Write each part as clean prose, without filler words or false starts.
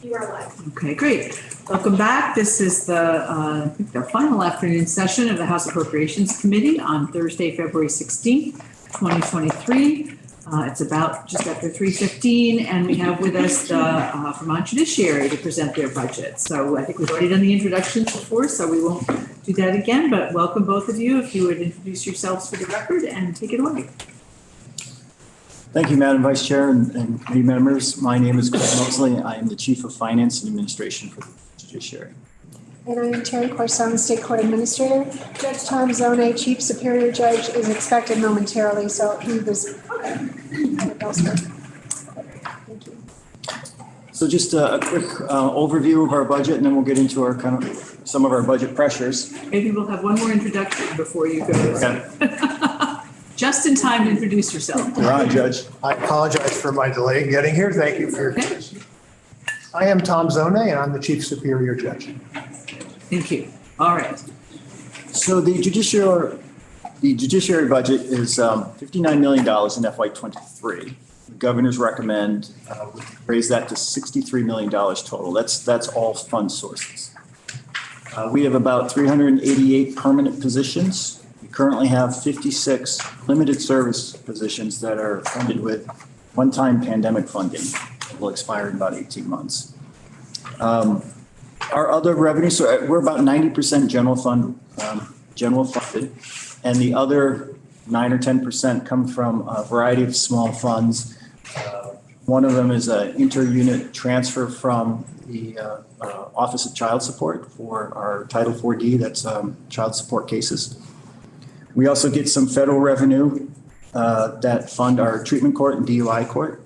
You are live. Okay, great. Welcome back. This is I think the final afternoon session of the House Appropriations Committee on Thursday, February 16th, 2023. It's about just after 3:15, and we have with us the Vermont Judiciary to present their budget. So I think we've already done the introductions before, so we won't do that again, but welcome both of you. If you would introduce yourselves for the record and take it away. Thank you, Madam Vice Chair and committee members. My name is Greg Mosley. I am the Chief of Finance and Administration for the Judiciary. And I am Terry Corson, State Court Administrator. Judge Tom Zone, Chief Superior Judge, is expected momentarily, so he was elsewhere. Thank you. So just a quick overview of our budget, and then we'll get into our some of our budget pressures. Maybe we'll have one more introduction before you go. Okay. Just in time to introduce yourself. You're on, Judge. I apologize for my delay in getting here. Thank you for your attention. I am Tom Zone, and I'm the Chief Superior Judge. Thank you. All right. So the judiciary budget is $59 million in FY23. The governors recommend we raise that to $63 million total. That's all fund sources. We have about 388 permanent positions. We currently have 56 limited service positions that are funded with one-time pandemic funding that will expire in about 18 months. Our other revenue, so we're about 90% general funded, and the other 9 or 10% come from a variety of small funds. One of them is an inter-unit transfer from the Office of Child Support for our Title 4D, that's child support cases. We also get some federal revenue that fund our treatment court and DUI court.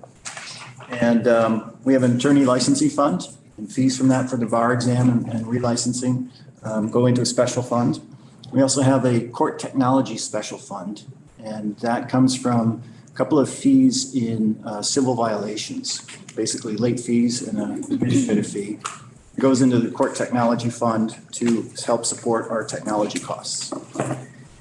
And we have an attorney licensing fund, and fees from that for the bar exam and relicensing go into a special fund. We also have a court technology special fund, and that comes from a couple of fees in civil violations, basically late fees and an administrative fee. It goes into the court technology fund to help support our technology costs.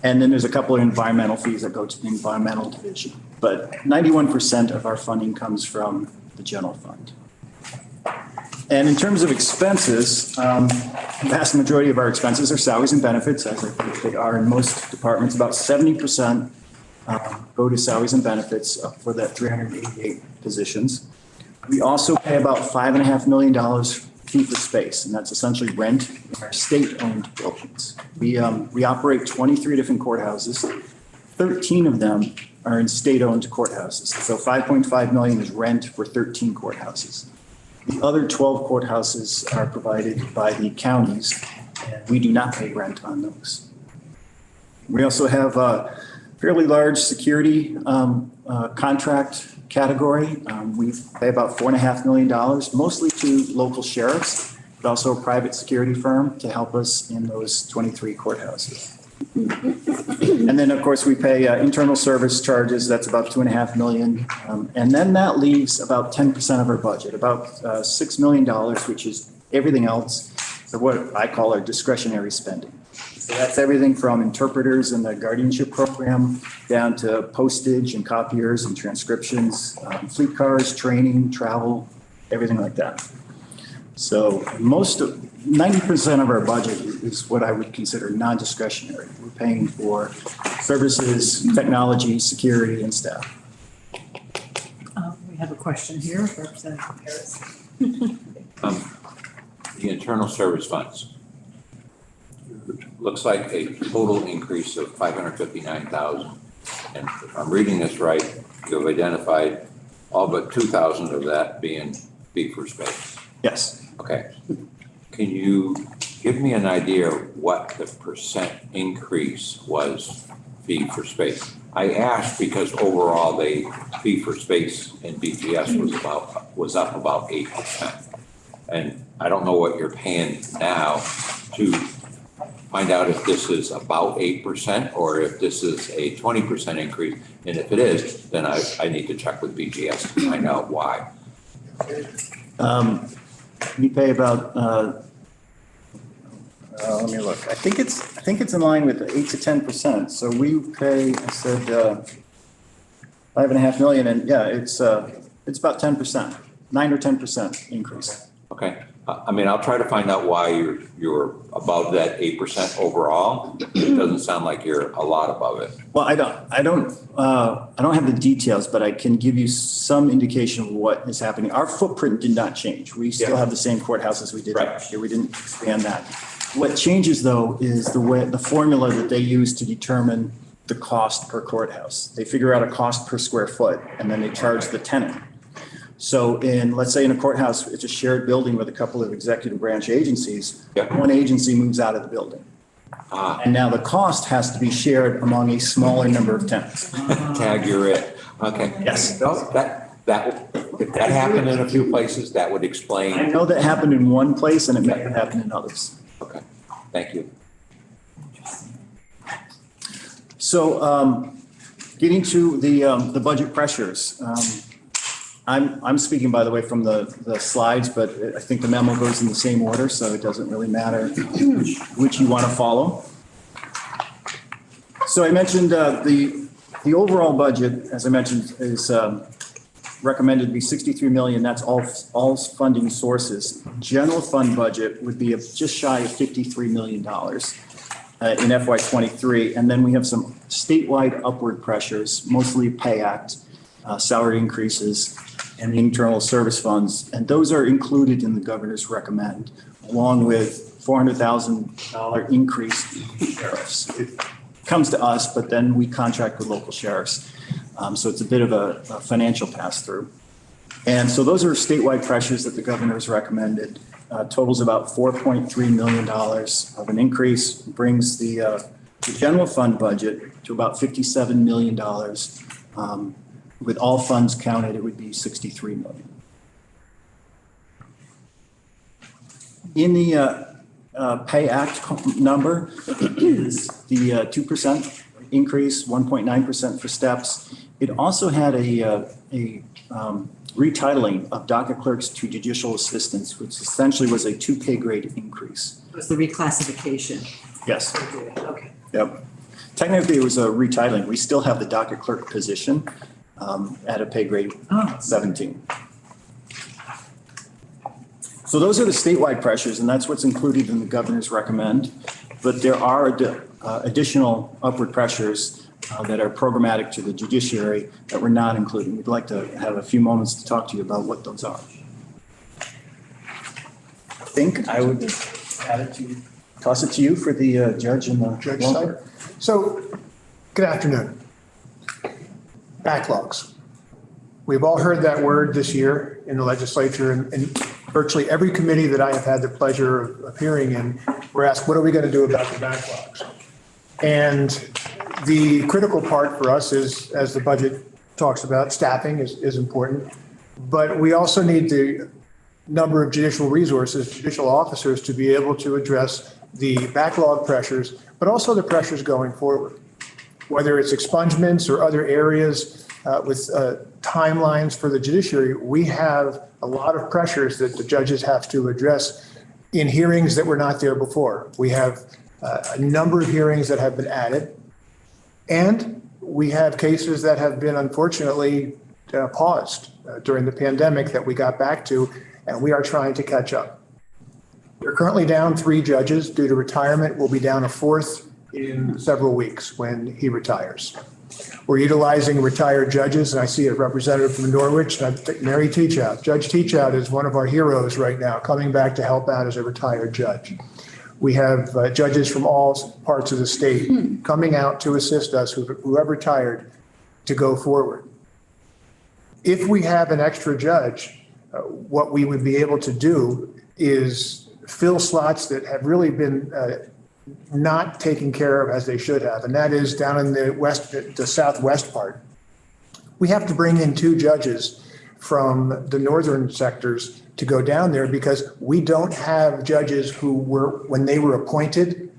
And then there's a couple of environmental fees that go to the environmental division. But 91% of our funding comes from the general fund. And in terms of expenses, the vast majority of our expenses are salaries and benefits, as I think they are in most departments. About 70% go to salaries and benefits for that 388 positions. We also pay about $5.5 million fee for space, and that's essentially rent in our state-owned buildings. We operate 23 different courthouses. 13 of them are in state-owned courthouses. So $5.5 million is rent for 13 courthouses. The other 12 courthouses are provided by the counties, and we do not pay rent on those. We also have a fairly large security contract category. We pay about $4.5 million, mostly to local sheriffs, but also a private security firm to help us in those 23 courthouses. And then, of course, we pay internal service charges. That's about $2.5 million. And then that leaves about 10% of our budget, about $6 million, which is everything else, so what I call our discretionary spending. So that's everything from interpreters in the guardianship program down to postage and copiers and transcriptions, fleet cars, training, travel, everything like that. So 90% of our budget is what I would consider non-discretionary. We're paying for services, technology, security, and staff. We have a question here, Representative Harris. The internal service funds. Looks like a total increase of $559,000. And if I'm reading this right, you've identified all but 2,000 of that being fee for space. Yes. Okay. Can you give me an idea of what the percent increase was fee for space? I asked because overall the fee for space in BGS was up about 8%. And I don't know what you're paying now to find out if this is about 8% or if this is a 20% increase. And if it is, then I need to check with BGS to find out why. We pay about let me look. I think it's in line with 8 to 10%. So we pay, I said, $5.5 million, and yeah, it's about 10%, 9 or 10% increase. Okay. I mean, I'll try to find out why you're above that 8% overall. It doesn't sound like you're a lot above it. Well, I don't have the details, but I can give you some indication of what is happening. Our footprint did not change. We still have the same courthouse as we did last year. We didn't expand that. What changes though is the formula that they use to determine the cost per courthouse. They figure out a cost per square foot and then they charge the tenant. So let's say in a courthouse, it's a shared building with a couple of executive branch agencies. Yeah. One agency moves out of the building. And now the cost has to be shared among a smaller number of tenants. Tag, you're it. Okay. Yes. No, if that happened in a few places, that would I explain. know that happened in one place and it may have happened in others. Okay. Thank you. So getting to the budget pressures. I'm speaking, by the way, from the slides, but I think the memo goes in the same order, so it doesn't really matter which you want to follow. So I mentioned the overall budget, as I mentioned, is recommended to be 63 million. That's all funding sources. General fund budget would be just shy of $53 million in FY23. And then we have some statewide upward pressures, mostly Pay Act, salary increases, and the internal service funds. And those are included in the governor's recommend, along with $400,000 increase in sheriffs. It comes to us, but then we contract with local sheriffs. So it's a bit of a financial pass-through. And so those are statewide pressures that the governor has recommended. Totals about $4.3 million of an increase, brings the general fund budget to about $57 million. With all funds counted, it would be 63 million. In the Pay Act number is the 2% increase, 1.9% for steps. It also had a retitling of docket clerks to judicial assistants, which essentially was a 2 pay grade increase. It was the reclassification. Yes. Okay. Yep. Technically, it was a retitling. We still have the docket clerk position at a pay grade 17. So those are the statewide pressures, and that's what's included in the governor's recommend. But there are additional upward pressures that are programmatic to the judiciary that we're not including. We'd like to have a few moments to talk to you about what those are. I think I would toss it to you for the judge and the Judge lawyer. So, good afternoon. Backlogs. We've all heard that word this year in the legislature, and virtually every committee that I have had the pleasure of appearing in, we're asked, what are we going to do about the backlogs? And the critical part for us is, as the budget talks about, staffing is important, but we also need the number of judicial resources, judicial officers, to be able to address the backlog pressures, but also the pressures going forward. Whether it's expungements or other areas with timelines for the judiciary, we have a lot of pressures that the judges have to address in hearings that were not there before. We have a number of hearings that have been added, and we have cases that have been unfortunately paused during the pandemic that we got back to, and we are trying to catch up. We're currently down 3 judges due to retirement. We'll be down a 4th in several weeks when he retires. We're utilizing retired judges, and I see a representative from Norwich, Mary Teachout. Judge Teachout is one of our heroes right now, coming back to help out as a retired judge. We have judges from all parts of the state coming out to assist us who have retired to go forward. If we have an extra judge, what we would be able to do is fill slots that have really been not taken care of as they should have, and that is down in the southwest part. We have to bring in 2 judges from the northern sectors to go down there because we don't have judges who were, when they were appointed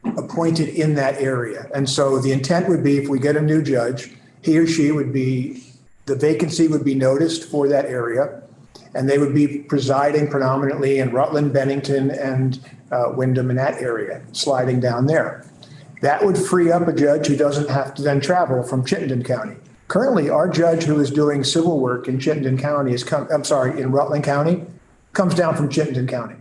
in that area. And so the intent would be, if we get a new judge, he or she would be, the vacancy would be noticed for that area, and they would be presiding predominantly in Rutland, Bennington, and Wyndham, in that area, sliding down there. That would free up a judge who doesn't have to then travel from Chittenden County. Currently, our judge who is doing civil work in Chittenden County in Rutland County, comes down from Chittenden County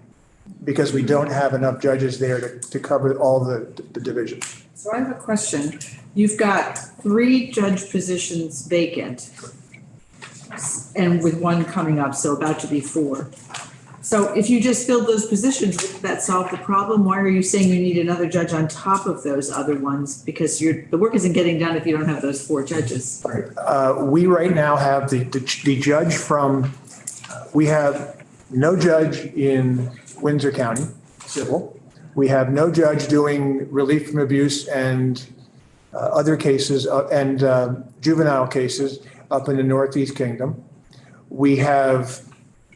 because we don't have enough judges there to cover all the divisions. So I have a question. You've got 3 judge positions vacant and with one coming up, so about to be 4. So if you just filled those positions, would that solve the problem? Why are you saying you need another judge on top of those other ones? Because the work isn't getting done if you don't have those 4 judges. We right now have the judge from, we have no judge in Windsor County, civil. We have no judge doing relief from abuse and other cases and juvenile cases up in the Northeast Kingdom. We have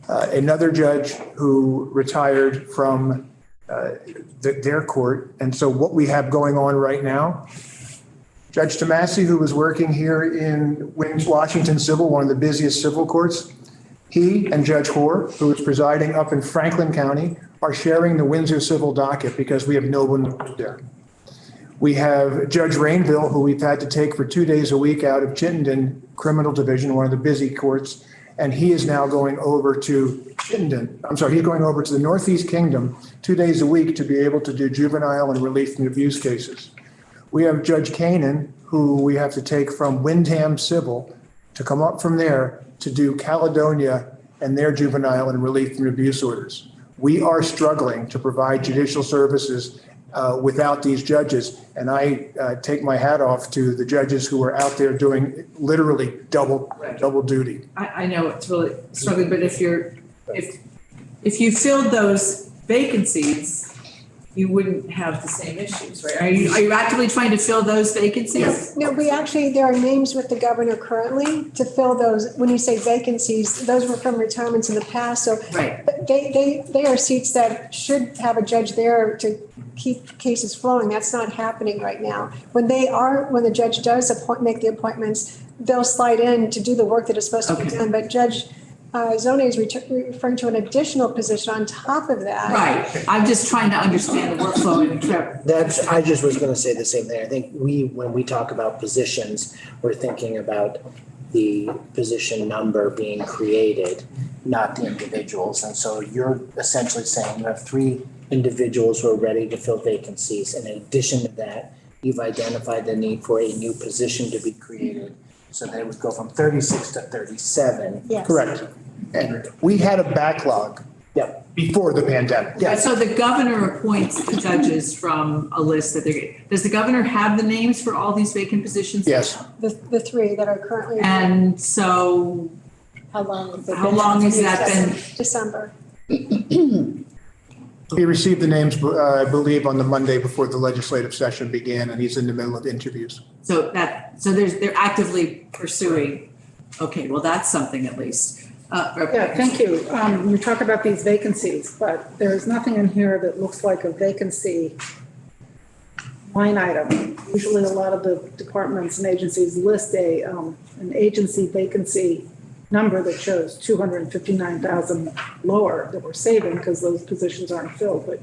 another judge who retired from their court. And so what we have going on right now, Judge Tomasi, who was working here in Washington Civil, one of the busiest civil courts, he and Judge Hoare, who is presiding up in Franklin County, are sharing the Windsor Civil docket because we have no one there. We have Judge Rainville, who we've had to take for 2 days a week out of Chittenden Criminal Division, one of the busy courts, and he is now going over to Chittenden. I'm sorry, he's going over to the Northeast Kingdom 2 days a week to be able to do juvenile and relief from abuse cases. We have Judge Kanan, who we have to take from Windham Civil to come up from there to do Caledonia and their juvenile and relief from abuse orders. We are struggling to provide judicial services without these judges. And I take my hat off to the judges who are out there doing literally double duty. I know it's really struggling, but if you filled those vacancies, you wouldn't have the same issues, right? Are you actively trying to fill those vacancies? No, there are names with the governor currently to fill those. When you say vacancies, those were from retirements in the past. So Right. they are seats that should have a judge there to keep cases flowing. That's not happening right now. When the judge does make the appointments, they'll slide in to do the work that is supposed to be done. But Judge Zone is referring to an additional position on top of that. Right. I'm just trying to understand the workflow and Trevor. I just was going to say the same thing. I think when we talk about positions, we're thinking about the position number being created, not the individuals. And so you're essentially saying you have 3 individuals who are ready to fill vacancies. And in addition to that, you've identified the need for a new position to be created. So they would go from 36 to 37. Yes. Correct. And we had a backlog before the pandemic. Yeah. So the governor appoints the judges from a list that does the governor have the names for all these vacant positions? Yes. The 3 that are currently. And so How long has that been? December. He received the names, I believe, on the Monday before the legislative session began, and he's in the middle of interviews. So they're actively pursuing. Okay, well, that's something at least. Yeah, thank you. You talk about these vacancies, but there is nothing in here that looks like a vacancy line item. Usually a lot of the departments and agencies list an agency vacancy number that shows 259,000 lower that we're saving because those positions aren't filled, but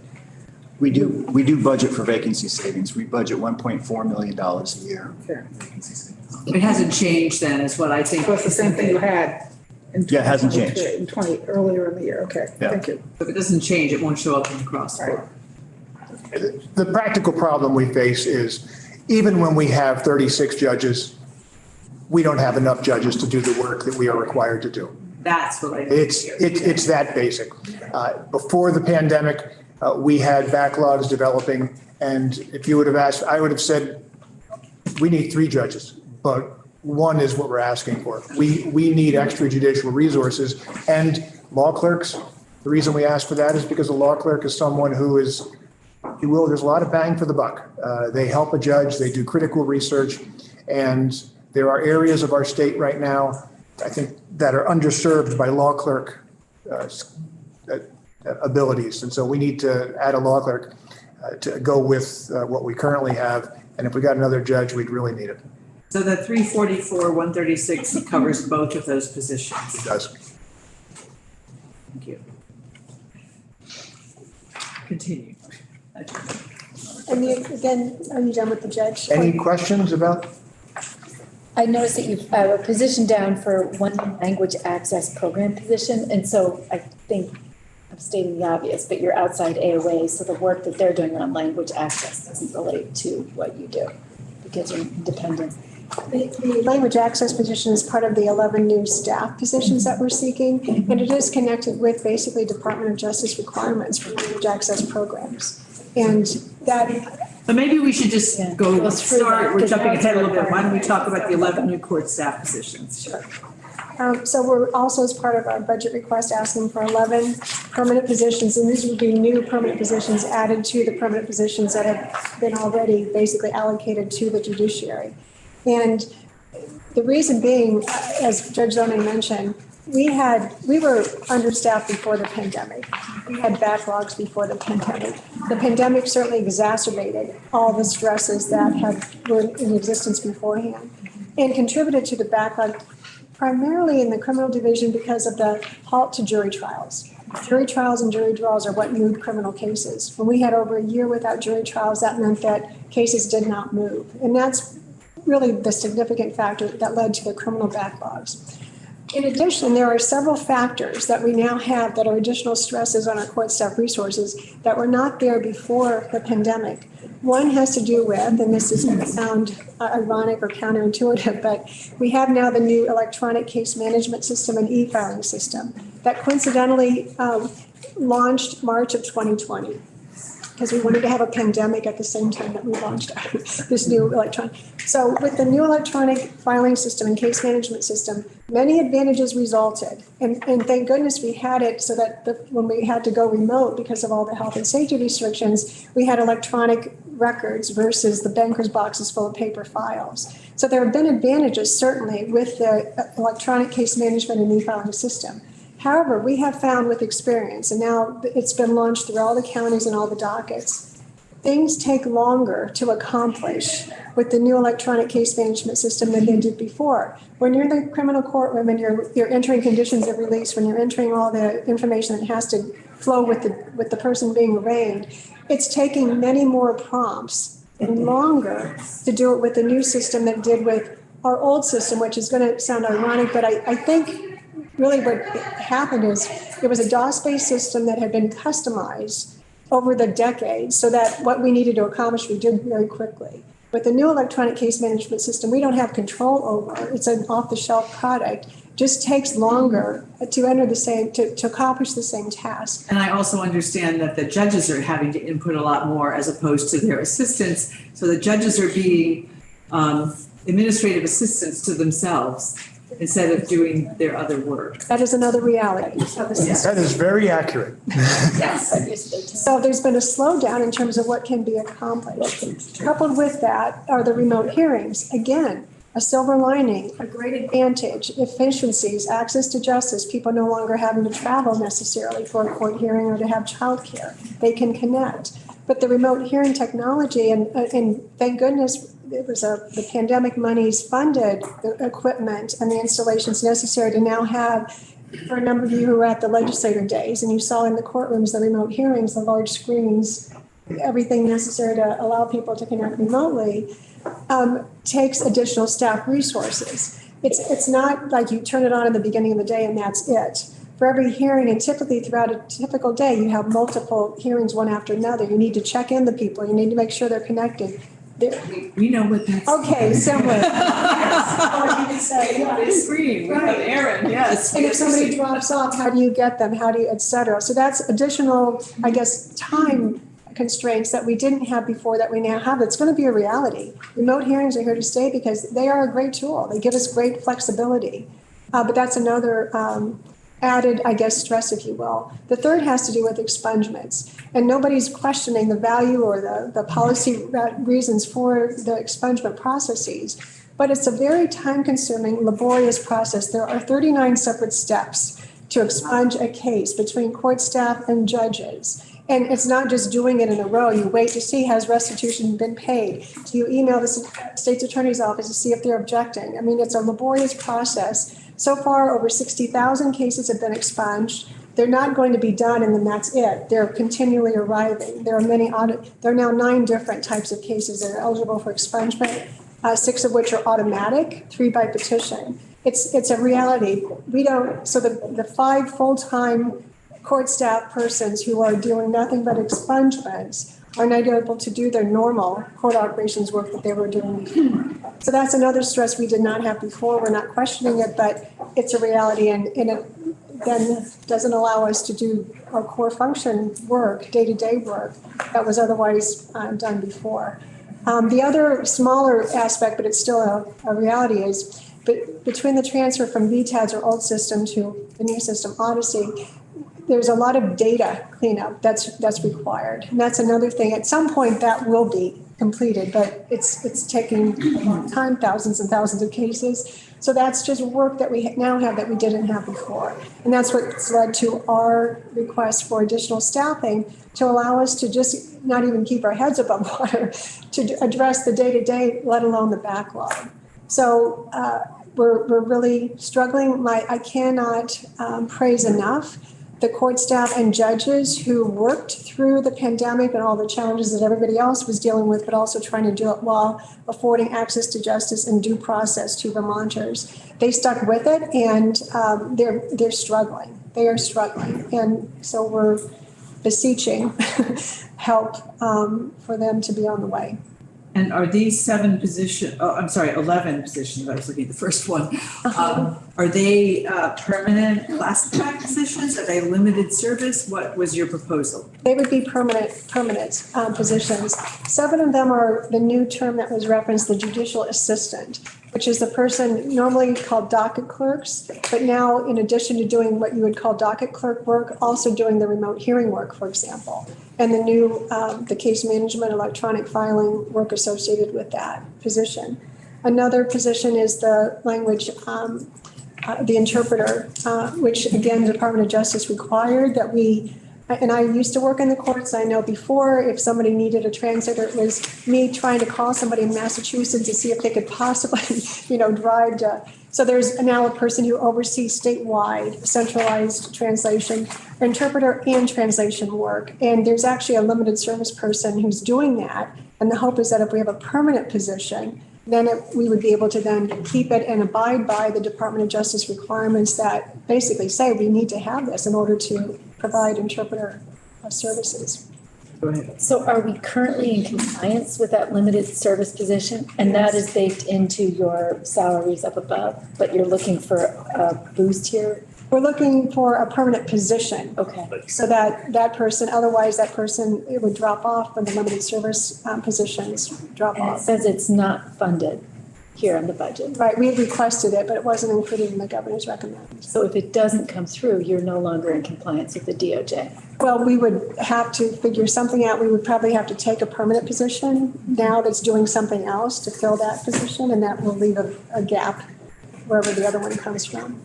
We do budget for vacancy savings. We budget $1.4 million a year. okay. Vacancy savings. It hasn't changed then, is what I think. So it's the same thing you had in Yeah, it hasn't changed. earlier in the year. Okay, Yeah. thank you. If it doesn't change, it won't show up in the crosswalk. The practical problem we face is even when we have 36 judges, we don't have enough judges to do the work that we are required to do. That's what I. It's that basic. Before the pandemic, we had backlogs developing, and if you would have asked, I would have said, we need 3 judges, but 1 is what we're asking for. We need extrajudicial resources, and law clerks, the reason we ask for that is because a law clerk is someone who is, if you will, there's a lot of bang for the buck. They help a judge, they do critical research, and there are areas of our state right now, I think, that are underserved by law clerk abilities. And so we need to add a law clerk to go with what we currently have. And if we got another judge, we'd really need it. So the 344, 136 covers both of those positions. It does. Thank you. Continue. And again, are you done with the judge? Any questions about? I noticed that you have a position down for one language access program position, and so I think of stating the obvious, but you're outside AOA, so the work that they're doing on language access doesn't relate to what you do because you're independent. The language access position is part of the 11 new staff positions that we're seeking, and it is connected with basically Department of Justice requirements for language access programs. And that. But maybe we should just go through start, that, we're 'cause jumping that's ahead a little a bit. Why don't we requirement. talk about the 11 new court staff positions? Sure. So we're also, as part of our budget request, asking for 11 permanent positions, and these would be new permanent positions added to the permanent positions that have been already basically allocated to the judiciary. And the reason being, as Judge Zoning mentioned, we were understaffed before the pandemic. We had backlogs before the pandemic. The pandemic certainly exacerbated all the stresses that were in existence beforehand and contributed to the backlog primarily in the criminal division because of the halt to jury trials. Jury trials and jury draws are what moved criminal cases. When we had over a year without jury trials, that meant that cases did not move. And that's really the significant factor that led to the criminal backlogs. In addition, there are several factors that we now have that are additional stresses on our court staff resources that were not there before the pandemic. One has to do with, and this is going to sound ironic or counterintuitive, but we have now the new electronic case management system and e-filing system that coincidentally launched March of 2020. Because we wanted to have a pandemic at the same time that we launched this new electronic. So with the new electronic filing system and case management system, many advantages resulted. And thank goodness we had it so that when we had to go remote because of all the health and safety restrictions, we had electronic records versus the banker's boxes full of paper files. So there have been advantages certainly with the electronic case management and e-filing system. However, we have found with experience, and now it's been launched through all the counties and all the dockets, things take longer to accomplish with the new electronic case management system than they did before. When you're in the criminal courtroom and you're entering conditions of release, when you're entering all the information that has to flow with the person being arraigned, it's taking many more prompts and longer to do it with the new system than it did with our old system, which is going to sound ironic, but I think really what happened is it was a DOS-based system that had been customized over the decades so that what we needed to accomplish, we did very quickly. With the new electronic case management system, we don't have control over. It's an off-the-shelf product. Just takes longer to accomplish the same task. And I also understand that the judges are having to input a lot more as opposed to their assistants. So the judges are being administrative assistants to themselves instead of doing their other work. That is another reality of the system. That is very accurate. Yes. So there's been a slowdown in terms of what can be accomplished. Coupled with that are the remote hearings. Again, a silver lining, a great advantage, efficiencies, access to justice, people no longer having to travel necessarily for a court hearing or to have childcare. They can connect. But the remote hearing technology, and thank goodness it was the pandemic monies funded the equipment and the installations necessary to now have, for a number of you who were at the legislator days, and you saw in the courtrooms, the remote hearings, the large screens, everything necessary to allow people to connect remotely, takes additional staff resources. It's not like you turn it on at the beginning of the day and that's it. For every hearing, and typically throughout a typical day, you have multiple hearings one after another. You need to check in the people. You need to make sure they're connected. We know what that's. Okay, similar. Screen, we have Aaron, yes. And if somebody drops off, how do you get them? How do you, et cetera? So that's additional, I guess, time constraints that we didn't have before that we now have. It's going to be a reality. Remote hearings are here to stay because they are a great tool. They give us great flexibility. But that's another added, I guess, stress, if you will. The third has to do with expungements. And nobody's questioning the value or the policy reasons for the expungement processes. But it's a very time-consuming, laborious process. There are 39 separate steps to expunge a case between court staff and judges. And it's not just doing it in a row. You wait to see, has restitution been paid? Do you email the state's attorney's office to see if they're objecting? I mean, it's a laborious process. So far, over 60,000 cases have been expunged. They're not going to be done and then that's it. They're continually arriving. There are now 9 different types of cases that are eligible for expungement, 6 of which are automatic, 3 by petition. It's a reality. So the 5 full-time court staff persons who are doing nothing but expungements are not able to do their normal court operations work that they were doing before. So that's another stress we did not have before. We're not questioning it, but it's a reality, and it then doesn't allow us to do our core function work, day-to-day work that was otherwise done before. The other smaller aspect, but it's still a reality, is between the transfer from VTADS or old system to the new system, Odyssey, there's a lot of data cleanup that's required. And that's another thing. At some point that will be completed, but it's taking a long time, thousands and thousands of cases. So that's just work that we now have that we didn't have before. And that's what's led to our request for additional staffing to allow us to just not even keep our heads above water, to address the day-to-day, let alone the backlog. So we're really struggling. I cannot praise enough the court staff and judges who worked through the pandemic and all the challenges that everybody else was dealing with, but also trying to do it while affording access to justice and due process to Vermonters. They stuck with it, and they're struggling. They are struggling, and so we're beseeching help for them to be on the way. And are these 11 positions, I was looking at the first one. Are they permanent classified positions? Are they limited service? What was your proposal? They would be permanent positions. 7 of them are the new term that was referenced, the judicial assistant, which is the person normally called docket clerks, but now in addition to doing what you would call docket clerk work, also doing the remote hearing work, for example, and the new, the case management, electronic filing work associated with that position. Another position is the language, the interpreter, which again, the Department of Justice required that we, and I used to work in the courts. I know before, if somebody needed a translator, it was me trying to call somebody in Massachusetts to see if they could possibly, drive to. So there's now a person who oversees statewide centralized translation, interpreter and translation work. And there's actually a limited service person who's doing that. And the hope is that if we have a permanent position, then we would be able to then keep it and abide by the Department of Justice requirements that basically say we need to have this in order to provide interpreter services. Go ahead. So are we currently in compliance with that limited service position? And that is baked into your salaries up above, but you're looking for a boost here? We're looking for a permanent position. Okay. So that person, otherwise that person, it would drop off when the limited service positions drop And it off. says it's not funded here on the budget. Right, we had requested it, but it wasn't included in the governor's recommendation. So if it doesn't come through, you're no longer in compliance with the DOJ. Well, we would have to figure something out. We would probably have to take a permanent position now that's doing something else to fill that position, and that will leave a gap wherever the other one comes from.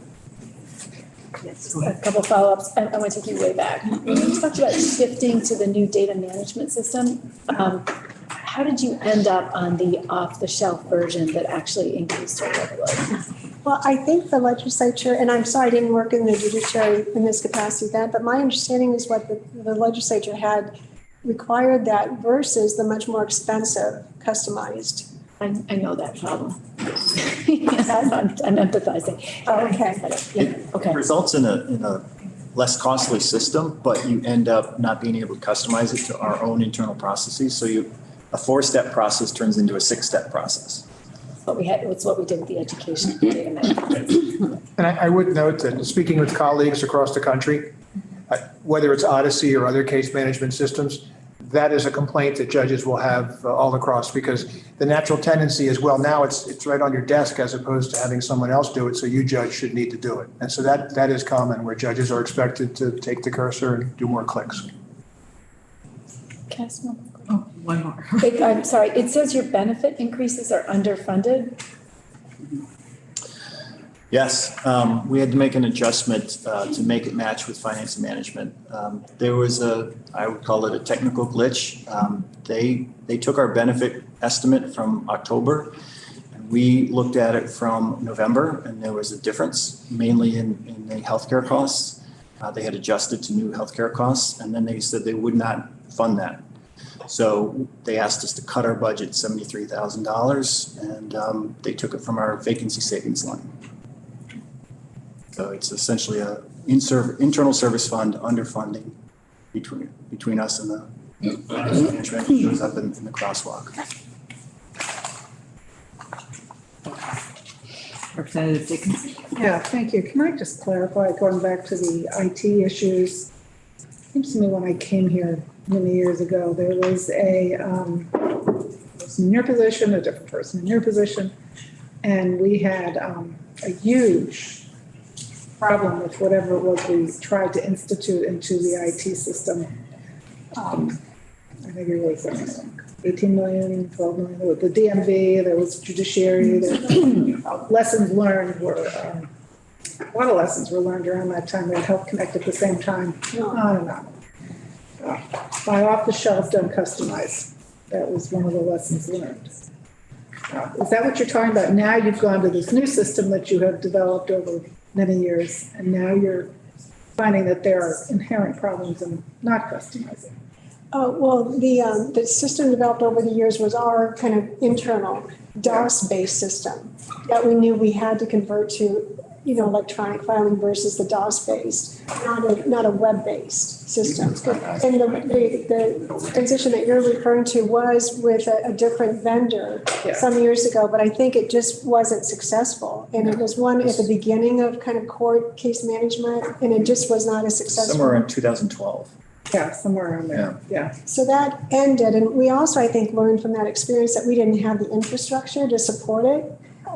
Yes. A couple follow-ups. I want to take you way back. When you talked about shifting to the new data management system, how did you end up on the off-the-shelf version that actually increased your workload? Well, I think the legislature, and I'm sorry I didn't work in the judiciary in this capacity then, but my understanding is what the legislature had required that versus the much more expensive customized. I know that problem. I'm empathizing. Oh, okay. It results in a less costly system, but you end up not being able to customize it to our own internal processes. So a 4-step process turns into a 6-step process. It's what we did with the education data management. And I would note that speaking with colleagues across the country, whether it's Odyssey or other case management systems, that is a complaint that judges will have all across, because the natural tendency is, well, now it's right on your desk as opposed to having someone else do it, so you, judge, should need to do it. And so that is common, where judges are expected to take the cursor and do more clicks. Can I ask one more? Oh, one more. I'm sorry, it says your benefit increases are underfunded. Yes, we had to make an adjustment to make it match with finance and management. There was I would call it a technical glitch. They took our benefit estimate from October, and we looked at it from November, and there was a difference, mainly in the healthcare costs. They had adjusted to new healthcare costs, and then they said they would not fund that. So they asked us to cut our budget $73,000, and they took it from our vacancy savings line. So it's essentially internal service fund underfunding between us and the management shows up in the crosswalk. Representative Dickinson? Yeah, thank you. Can I just clarify, going back to the IT issues? Seems to me when I came here many years ago, there was a person in your position, a different person in your position, and we had a huge problem with whatever it was we tried to institute into the IT system. I think it was 18 million, 12 million, there was the DMV, there was judiciary, lessons learned were, a lot of lessons were learned around that time that helped connect at the same time, on and on. Buy off the shelf, don't customize. That was one of the lessons learned. Is that what you're talking about? Now you've gone to this new system that you have developed over many years, and now you're finding that there are inherent problems in not customizing. Well, the system developed over the years was our kind of internal DOS-based system that we knew we had to convert to, electronic filing versus the DOS-based, not a web-based system. And the transition that you're referring to was with a different vendor some years ago, but I think it just wasn't successful. And it was one at the beginning of kind of court case management, and it just was not as successful. Somewhere in 2012. Yeah, somewhere around there, yeah. So that ended, and we also, I think, learned from that experience that we didn't have the infrastructure to support it.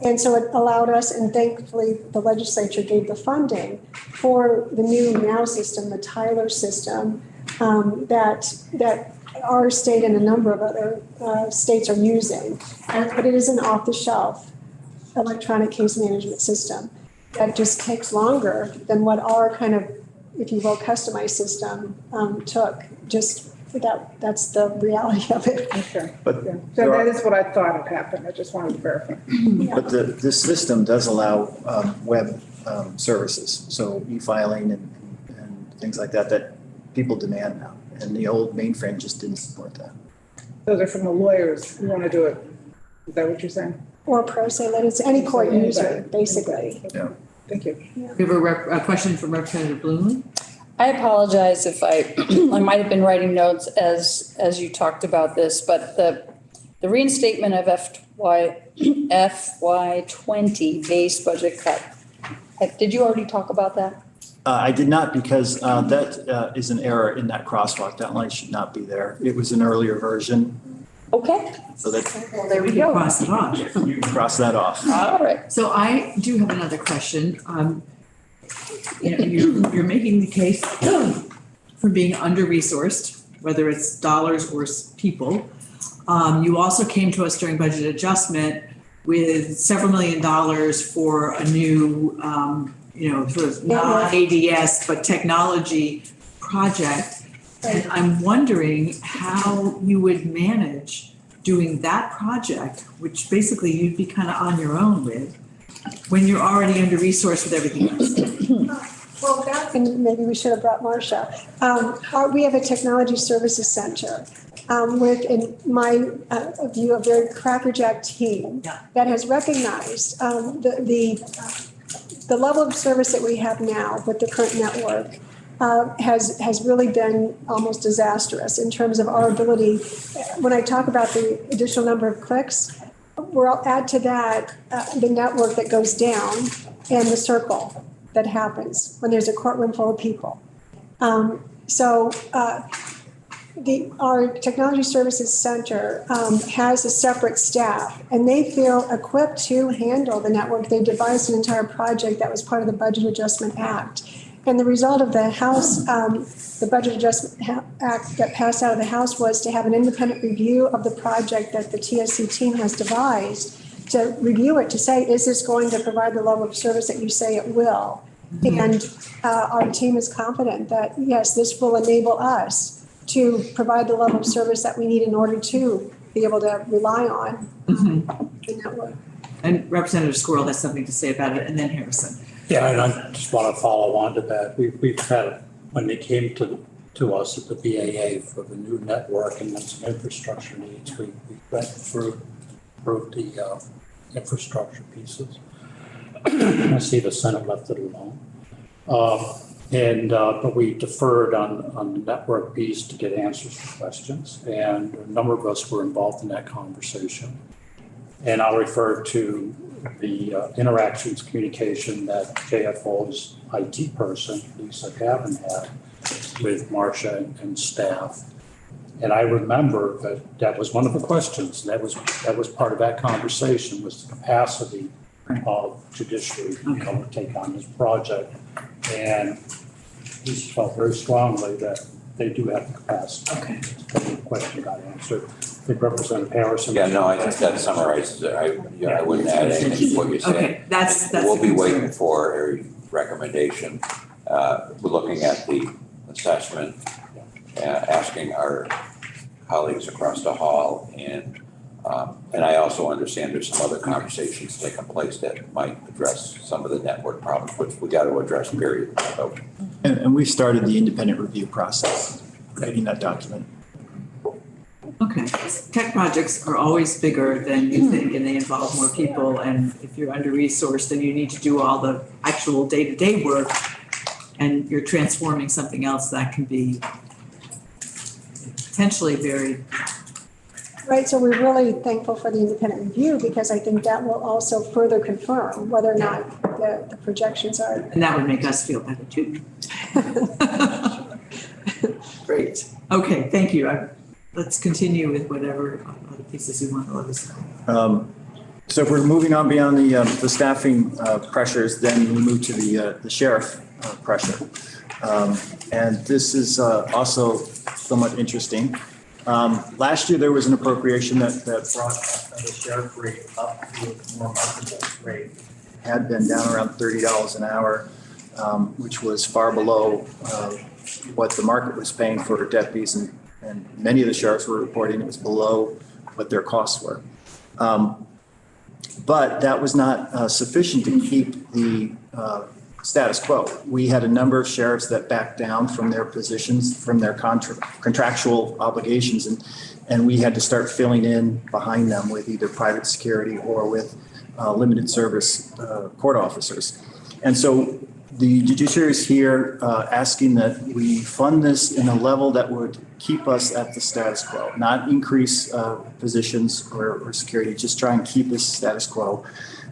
And so it allowed us, and thankfully the legislature gave the funding for the new NOW system, the Tyler system, that our state and a number of other states are using. But it is an off-the-shelf electronic case management system that just takes longer than what our kind of, if you will, customized system took. Just that's the reality of it. Okay. But So that is what I thought had happened. I just wanted to verify. But this system does allow web services, so e-filing and things like that people demand now. And the old mainframe just didn't support that. Those are from the lawyers who want to do it. Is that what you're saying? Or pro se, that it's any court user, basically. Yeah. Thank you. We have a question from Representative Bloomley. I apologize if I might have been writing notes as you talked about this, but the reinstatement of FY 20 base budget cut. Did you already talk about that? I did not, because that is an error in that crosswalk. That line should not be there. It was an earlier version. Okay. So that Well, there we You can go. cross it off. you can cross that off. All right. So I do have another question. You're making the case for being under-resourced, whether it's dollars or people. You also came to us during budget adjustment with several $1 million for a new, sort of non-ADS, but technology project. And I'm wondering how you would manage doing that project, which basically you'd be kind of on your own with, when you're already under-resourced with everything else. Well, and maybe we should have brought Marcia. We have a technology services center with, in my view, a very crackerjack team that has recognized the level of service that we have now with the current network has really been almost disastrous in terms of our ability. When I talk about the additional number of clicks, we'll add to that the network that goes down and the circle that happens when there's a courtroom full of people. Our Technology Services Center has a separate staff, and they feel equipped to handle the network. They devised an entire project that was part of the Budget Adjustment Act. And the result of the House, the Budget Adjustment Act that passed out of the House was to have an independent review of the project that the TSC team has devised, to review it, to say, is this going to provide the level of service that you say it will? Mm-hmm. And our team is confident that, yes, this will enable us to provide the level of service that we need in order to be able to rely on the network. And Representative Squirrel has something to say about it, and then Harrison. Yeah, and I just want to follow on to that. We've had, when they came to us at the BAA for the new network and then some infrastructure needs, we went through the infrastructure pieces. I see the Senate left it alone. But we deferred on the network piece to get answers to questions. And a number of us were involved in that conversation. And I'll refer to the interactions communication that JFO's IT person, Lisa Gavin, had with Marcia and staff. And I remember that was one of the questions. That was part of that conversation, was the capacity of judiciary to take on this project. And he felt very strongly that they do have the capacity. Okay. The question got answered. I think Representative Harrison. Yeah, no, I think that summarizes it. I wouldn't add anything to what you said. Okay, that's. We'll be waiting for a recommendation. We're looking at the assessment, asking our colleagues across the hall, and I also understand there's some other conversations taking place that might address some of the network problems, which we got to address, period. So. And we started the independent review process, writing that document. Okay, tech projects are always bigger than you think, and they involve more people, and if you're under-resourced and you need to do all the actual day-to-day work and you're transforming something else, that can be potentially very. Right, so we're really thankful for the independent review, because I think that will also further confirm whether or not the projections are. And that would make us feel better too. Great. Okay, thank you. Let's continue with whatever other pieces you want to let us know. So if we're moving on beyond the staffing pressures, then we move to the sheriff pressure. And this is also somewhat interesting. Last year, there was an appropriation that brought the sheriff rate up to a more marketable rate. It had been down around $30 an hour, which was far below what the market was paying for deputies, and many of the sheriffs were reporting it was below what their costs were. But that was not sufficient to keep the status quo. We had a number of sheriffs that backed down from their positions, from their contractual obligations, and we had to start filling in behind them with either private security or with limited service court officers. And so the judiciary is here asking that we fund this in a level that would keep us at the status quo, not increase positions or security, just try and keep us status quo.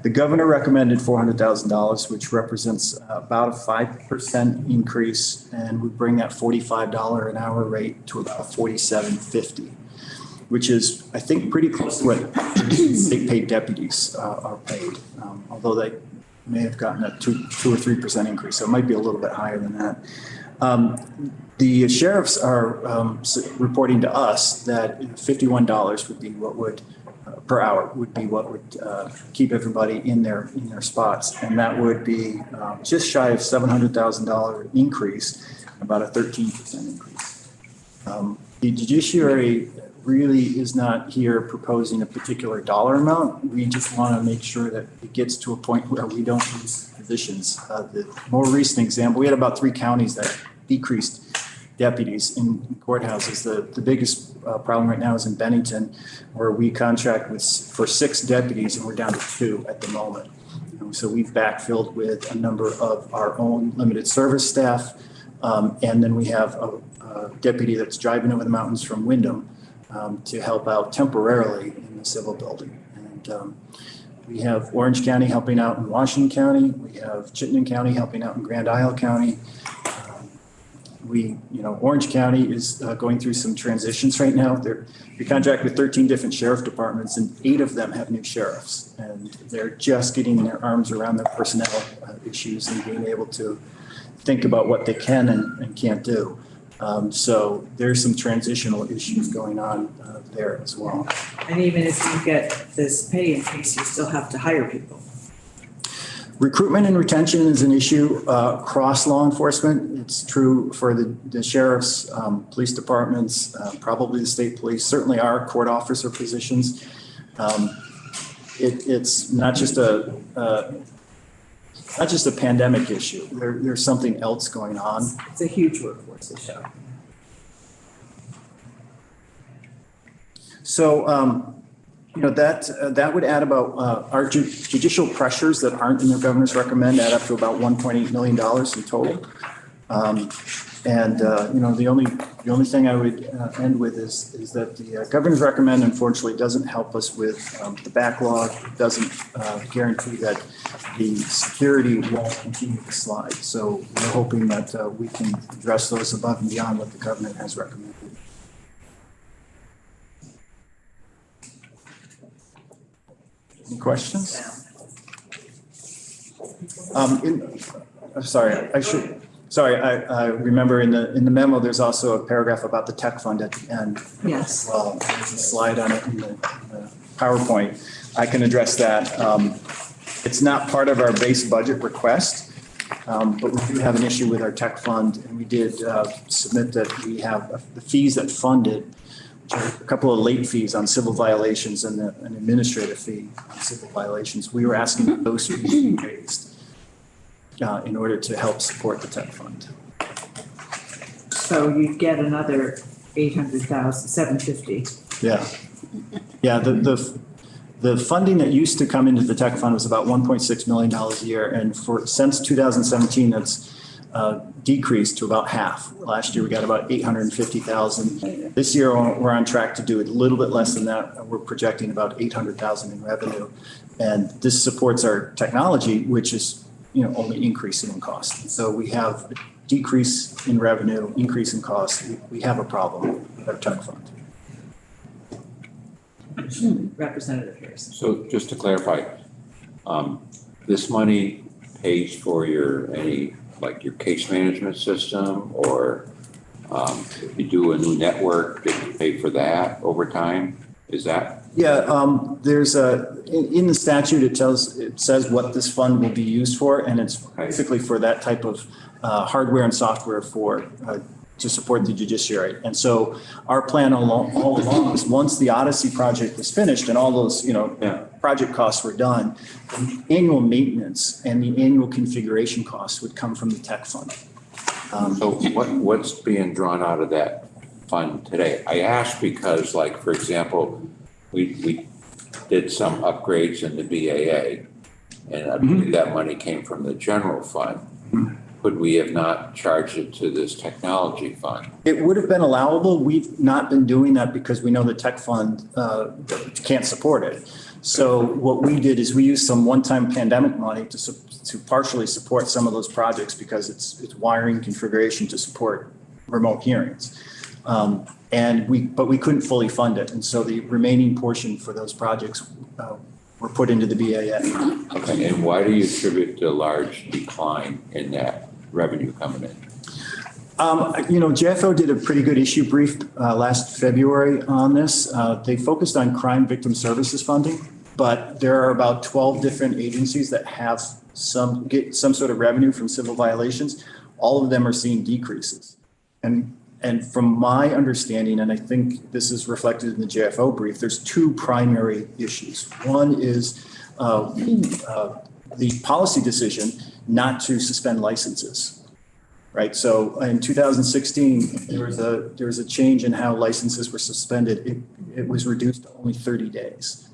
The governor recommended $400,000, which represents about a 5% increase, and would bring that $45 an hour rate to about $47.50, which is, I think, pretty close to what state paid deputies are paid, although they may have gotten a 2 or 3% increase, so it might be a little bit higher than that. The sheriffs are reporting to us that $51 would be what would per hour would be what would keep everybody in their spots, and that would be just shy of $700,000 increase, about a 13% increase. The judiciary really is not here proposing a particular dollar amount. We just want to make sure that it gets to a point where we don't lose positions. The more recent example, we had about 3 counties that decreased deputies in courthouses. The biggest problem right now is in Bennington, where we contract for 6 deputies and we're down to 2 at the moment. So we've backfilled with a number of our own limited service staff. And then we have a deputy that's driving over the mountains from Wyndham to help out temporarily in the civil building. And we have Orange County helping out in Washington County. We have Chittenden County helping out in Grand Isle County. Orange County is going through some transitions right now. We contract with 13 different sheriff departments, and 8 of them have new sheriffs. And they're just getting their arms around their personnel issues and being able to think about what they can and can't do. So there's some transitional issues going on there as well. And even if you get this pay increase, you still have to hire people. Recruitment and retention is an issue across law enforcement. It's true for the sheriffs, police departments, probably the state police, certainly our court officer positions. It's not just a pandemic issue. There's something else going on. It's a huge workforce issue. So, that would add about our judicial pressures that aren't in the governor's recommend add up to about $1.8 million in total. The only thing I would end with is that the governor's recommend unfortunately doesn't help us with the backlog, doesn't guarantee that the security won't continue to slide. So we're hoping that we can address those above and beyond what the government has recommended. Any questions? I remember in the memo, there's also a paragraph about the tech fund at the end. Yes. Well, there's a slide on it in the PowerPoint. I can address that. It's not part of our base budget request, but we do have an issue with our tech fund. And we did submit that we have the fees that funded, which are a couple of late fees on civil violations and an administrative fee on civil violations. We were asking those fees to be raised in order to help support the tech fund. So you'd get another 800,000, 750. Yeah. Yeah, the funding that used to come into the tech fund was about $1.6 million a year. And since 2017, that's decreased to about half. Last year, we got about 850,000. This year, we're on track to do a little bit less than that. We're projecting about 800,000 in revenue. And this supports our technology, which is only increasing in cost. So we have a decrease in revenue, increase in cost. We have a problem with our tech fund. Representative Harrison. So just to clarify, this money pays for your case management system, or if you do a new network, did you pay for that over time? Is that? Yeah, there's in the statute, it says what this fund will be used for, and it's basically for that type of hardware and software to support the judiciary. And so our plan all along is once the Odyssey project was finished and all those project costs were done, the annual maintenance and the annual configuration costs would come from the tech fund. So what's being drawn out of that fund today? I asked because, for example, we did some upgrades in the BAA, and I believe that money came from the general fund. Could we have not charged it to this technology fund? It would have been allowable. We've not been doing that because we know the tech fund can't support it. So what we did is we used some one-time pandemic money to partially support some of those projects because it's wiring configuration to support remote hearings. But we couldn't fully fund it. And so the remaining portion for those projects were put into the BAA. Okay, and why do you attribute the large decline in that revenue coming in? JFO did a pretty good issue brief last February on this. They focused on crime victim services funding, but there are about 12 different agencies that have get some sort of revenue from civil violations. All of them are seeing decreases. And from my understanding, and I think this is reflected in the JFO brief, there's two primary issues. One is the policy decision not to suspend licenses. Right. So in 2016, there was a change in how licenses were suspended. It was reduced to only 30 days.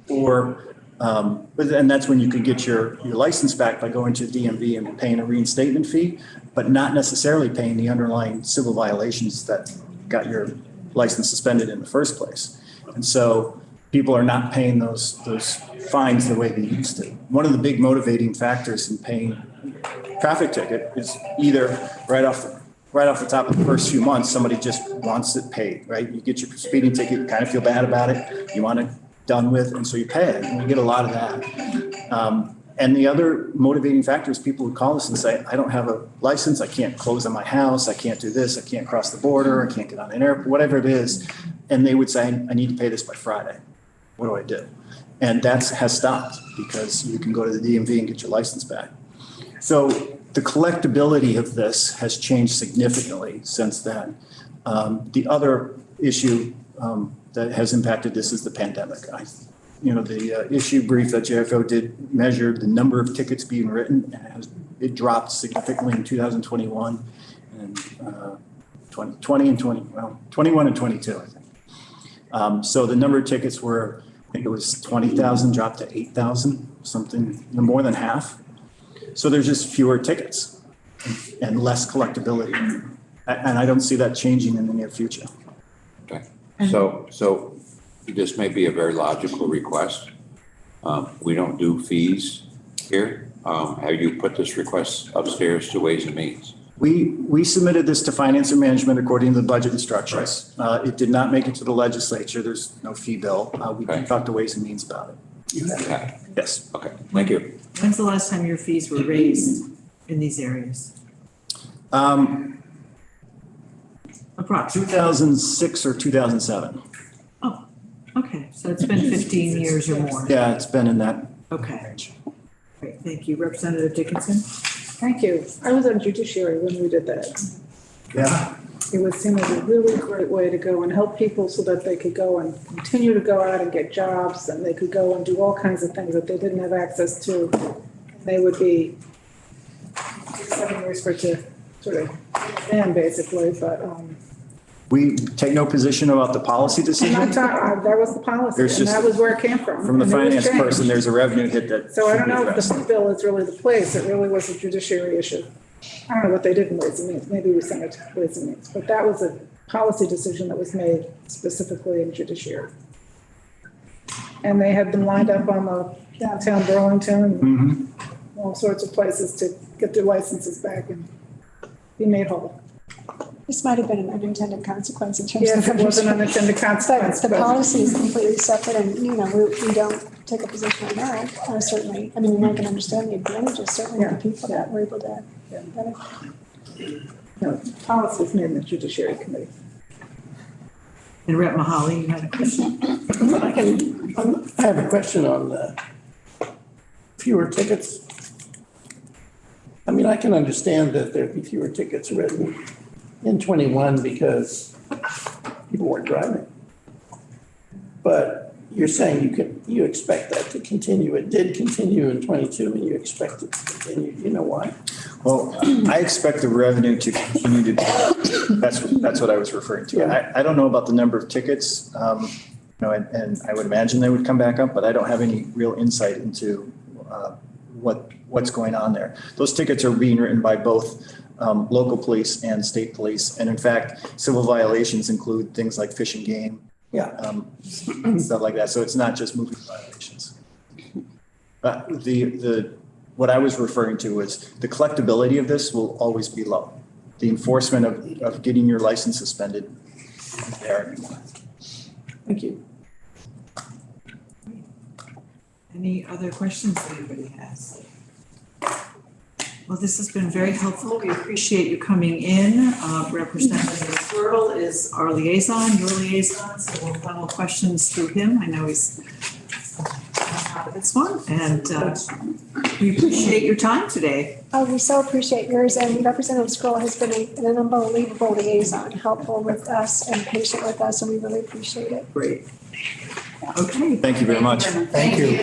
And that's when you could get your license back by going to the DMV and paying a reinstatement fee, but not necessarily paying the underlying civil violations that got your license suspended in the first place. And so people are not paying those fines the way they used to. One of the big motivating factors in paying traffic ticket is either right off the top of the first few months, somebody just wants it paid, right? You get your speeding ticket, you kind of feel bad about it, you want it done with, and so you pay it, and we get a lot of that. And the other motivating factor is people would call us and say, I don't have a license, I can't close on my house, I can't do this, I can't cross the border, I can't get on an airport, whatever it is. And they would say, I need to pay this by Friday. What do I do? And that has stopped because you can go to the DMV and get your license back. So the collectability of this has changed significantly since then. The other issue that has impacted this is the pandemic. The issue brief that JFO did measure the number of tickets being written, and it dropped significantly in 2021 and 2020 and 21 and 22, I think. So the number of tickets were, I think it was 20,000 dropped to 8,000, something more than half. So there's just fewer tickets. and less collectability. And I don't see that changing in the near future. Okay, so this may be a very logical request. We don't do fees here. Have you put this request upstairs to Ways and Means? We submitted this to Finance and Management according to the budget instructions. It did not make it to the legislature. There's no fee bill. We Okay. did talk to Ways and Means about it. Okay, Yes. okay, thank you. When's the last time your fees were raised in these areas? Approximately. 2006 or 2007. Oh, okay, so it's been 15 years or more. Yeah, it's been in that Okay, range. great, thank you. Representative Dickinson? Thank you. I was on judiciary when we did that. Yeah. It would seem like a really great way to go and help people so that they could go and continue to go out and get jobs, and they could go and do all kinds of things that they didn't have access to. They would be 7 years for it to sort of ban basically, but, We take no position about the policy I'm decision. not talking, that was the policy, There's and just- that was where it came from. From the and it was finance changed. person, there's a revenue hit that. So I should don't be know if addressed. the bill is really the place, it really was a judiciary issue. I don't know what they did in Ways and Means, maybe we sent it to Ways and Means, but that was a policy decision that was made specifically in judiciary. And they had them lined up on the downtown Burlington and Mhm. all sorts of places to get their licenses back and be made whole. This might have been an unintended consequence in terms of. Yes, it was an unintended consequence, But the but policy is completely separate and, we don't take a position on that, certainly. I mean, I can understand the advantages, certainly the people that were able to benefit. no, policy is made in the judiciary committee. And Rep. Mahaly, you had a question? I have a question on fewer tickets. I mean, I can understand that there'd be fewer tickets written in 21 because people weren't driving. But you're saying you expect that to continue. It did continue in 22 and you expect it to continue. You know why? Well, I expect the revenue to continue to, that's what I was referring to. I don't know about the number of tickets, and I would imagine they would come back up, but I don't have any real insight into what's going on there. Those tickets are being written by both local police and state police. And in fact, civil violations include things like fish and game, stuff like that. So it's not just moving violations. But what I was referring to was the collectability of this will always be low. The enforcement of getting your license suspended isn't there anymore. Thank you. Any other questions that anybody has? Well, this has been very helpful. We appreciate you coming in. Representative Wordle is our liaison, your liaison, so we'll funnel questions through him. I know he's on top of this one, and we appreciate your time today. Oh, we so appreciate yours, and Representative Scroll has been an unbelievable liaison, helpful with us and patient with us, and we really appreciate it. Great. Okay. Thank you very much. Thank you.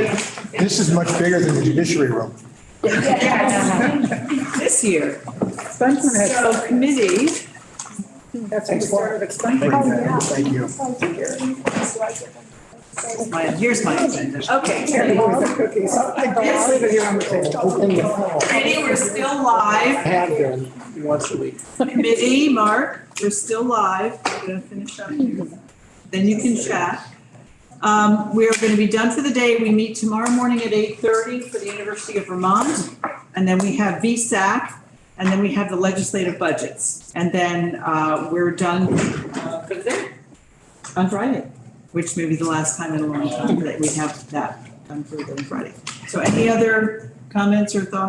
This is much bigger than the judiciary room. This year, Spencer had so committee, That's when we started explaining. Oh, yeah. Thank you. here's my agenda. Okay. Here, here's the cookies. I can't leave it here on the table. In the fall, Committee, we're still live. have been once a week. Committee, Mark, we're still live. We're gonna finish up here. Then you can chat. We are going to be done for the day. We meet tomorrow morning at 8:30 for the University of Vermont. And then we have VSAC, and then we have the legislative budgets. And then we're done for the day on Friday, which may be the last time in a long time that we have that done for the Friday. So any other comments or thoughts?